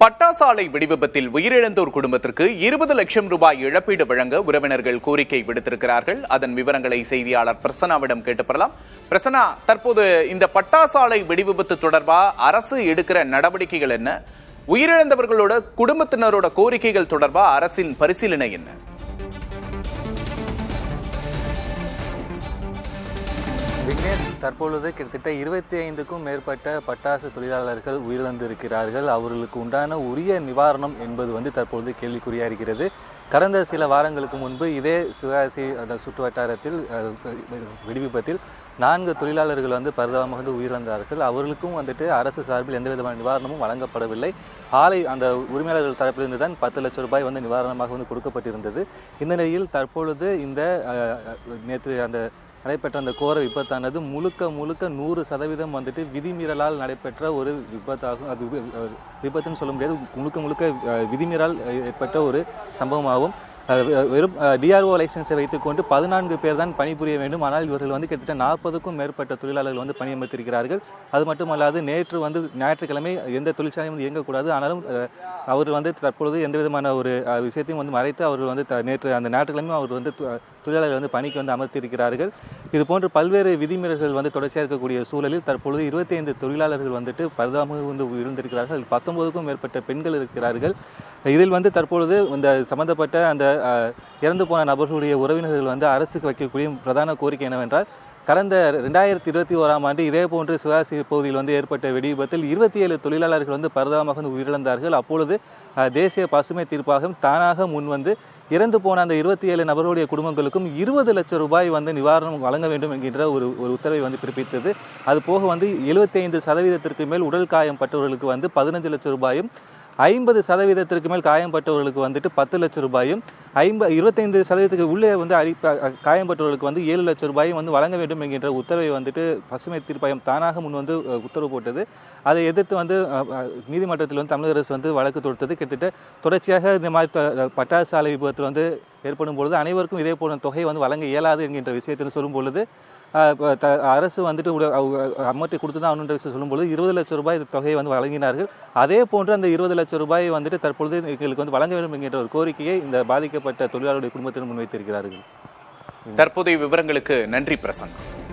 பட்டாசாலை வெடிவிபத்தில் உயிரிழந்தோர் குடும்பத்திற்கு 20 லட்சம் ரூபாய் இழப்பீடு வழங்க உறவினர்கள் கோரிக்கை விடுத்திருக்கிறார்கள். அதன் விவரங்களை செய்தியாளர் பிரசன்னாவிடம் கேட்டு பெறலாம். பிரசன்னா, தற்போது இந்த பட்டாசாலை வெடிவிபத்து தொடர்பா அரசு எடுக்கிற நடவடிக்கைகள் என்ன? உயிரிழந்தவர்களோட குடும்பத்தினரோட கோரிக்கைகள் தொடர்பா அரசின் பரிசீலனை என்ன? விக்னேஷ், தற்பொழுது கிட்டத்தட்ட 25க்கும் மேற்பட்ட பட்டாசு தொழிலாளர்கள் உயிரிழந்திருக்கிறார்கள். அவர்களுக்கு உண்டான உரிய நிவாரணம் என்பது தற்பொழுது கேள்விக்குறியாக இருக்கிறது. கடந்த சில வாரங்களுக்கு முன்பு இதே சிவகாசி சுற்று வட்டாரத்தில் வெடிவிபத்தில் 4 தொழிலாளர்கள் பரிதாபமாக உயிரிழந்தார்கள். அவர்களுக்கும் அரசு சார்பில் எந்த விதமான நிவாரணமும் வழங்கப்படவில்லை. ஆலை அந்த உரிமையாளர்கள் தரப்பிலிருந்து தான் 10 லட்சம் ரூபாய் நிவாரணமாக கொடுக்கப்பட்டிருந்தது. இந்த நிலையில் தற்பொழுது இந்த நேற்று நடைபெற்ற அந்த கோர விபத்தானது முழுக்க 100% விதிமீறலால் நடைபெற்ற ஒரு விபத்தாகும். அது விபத்துன்னு சொல்ல முடியாது, முழுக்க விதிமீறல் ஏற்பட்ட ஒரு சம்பவமாகும். வெறும் டிஆர்ஓ லைசன்ஸை வைத்துக்கொண்டு 14 பேர் தான் பணிபுரிய வேண்டும். ஆனால் இவர்கள் கிட்டத்தட்ட 40க்கும் மேற்பட்ட தொழிலாளர்கள் பணியமர்த்திருக்கிறார்கள். அது மட்டுமல்லாது நேற்று ஞாயிற்றுக்கிழமை எந்த தொழிற்சாலையும் இயங்கக்கூடாது. ஆனாலும் அவர் தற்பொழுது எந்த விதமான ஒரு விஷயத்தையும் மறைத்து அவர்கள் நேற்று அந்த ஞாயிற்றுக்கிழமை அவர் தொழிலாளர்கள் பணிக்கு அமர்த்தியிருக்கிறார்கள். இது போன்ற பல்வேறு விதிமீறல்கள் தொடர்ச்சியாக இருக்கக்கூடிய சூழலில் தற்பொழுது 25 தொழிலாளர்கள் பரிதாபமாக இருந்திருக்கிறார்கள். 19க்கும் மேற்பட்ட பெண்கள் இருக்கிறார்கள். இதில் தற்பொழுது இந்த சம்பந்தப்பட்ட அந்த இறந்து போன நபர்களுடைய உறவினர்கள் அரசுக்கு வைக்கக்கூடிய பிரதான கோரிக்கை என்னவென்றால், கடந்த 2021ஆம் ஆண்டு இதே போன்று சிவகாசி பகுதியில் ஏற்பட்ட வெடிவிபத்தில் 27 தொழிலாளர்கள் பரிதாபமாக உயிரிழந்தார்கள். அப்பொழுது தேசிய பசுமை தீர்ப்பாகம் தானாக முன் இறந்து போன அந்த 27 நபர்களுடைய குடும்பங்களுக்கும் 20 லட்சம் ரூபாய் நிவாரணம் வழங்க வேண்டும் என்கின்ற ஒரு உத்தரவை பிறப்பித்தது. அது போக 75% மேல் உடல் காயம் பட்டவர்களுக்கு 15 லட்சம் ரூபாயும், 50% மேல் காயம்பட்டவர்களுக்கு 10 லட்சம் ரூபாயும், 25% உள்ளே காயம்பட்டவர்களுக்கு 7 லட்சம் ரூபாயும் வழங்க வேண்டும் என்கின்ற உத்தரவை பசுமை தீர்ப்பாயம் தானாக முன் உத்தரவு போட்டது. அதை எதிர்த்து நீதிமன்றத்தில் தமிழக அரசு வழக்கு தொடுத்தது. கிட்டத்தட்ட தொடர்ச்சியாக இந்த மாதிரி பட்டாசு ஆலை விபத்தில் ஏற்படும் பொழுது அனைவருக்கும் இதே போன்ற தொகை வழங்க இயலாது என்கின்ற விஷயத்தை சொல்லும் பொழுது அரசு அமர்த்தி கொடுத்து தான் அவனுன்ற விஷயம் சொல்லும்போது 20 லட்சம் ரூபாய் தொகையை வழங்கினார்கள். அதே போன்று அந்த 20 லட்சம் ரூபாய் தற்பொழுது எங்களுக்கு வழங்க வேண்டும் என்கின்ற ஒரு கோரிக்கையை இந்த பாதிக்கப்பட்ட தொழிலாளருடைய குடும்பத்தினர் முன்வைத்திருக்கிறார்கள். தற்போதைய விவரங்களுக்கு நன்றி பிரசன்னா.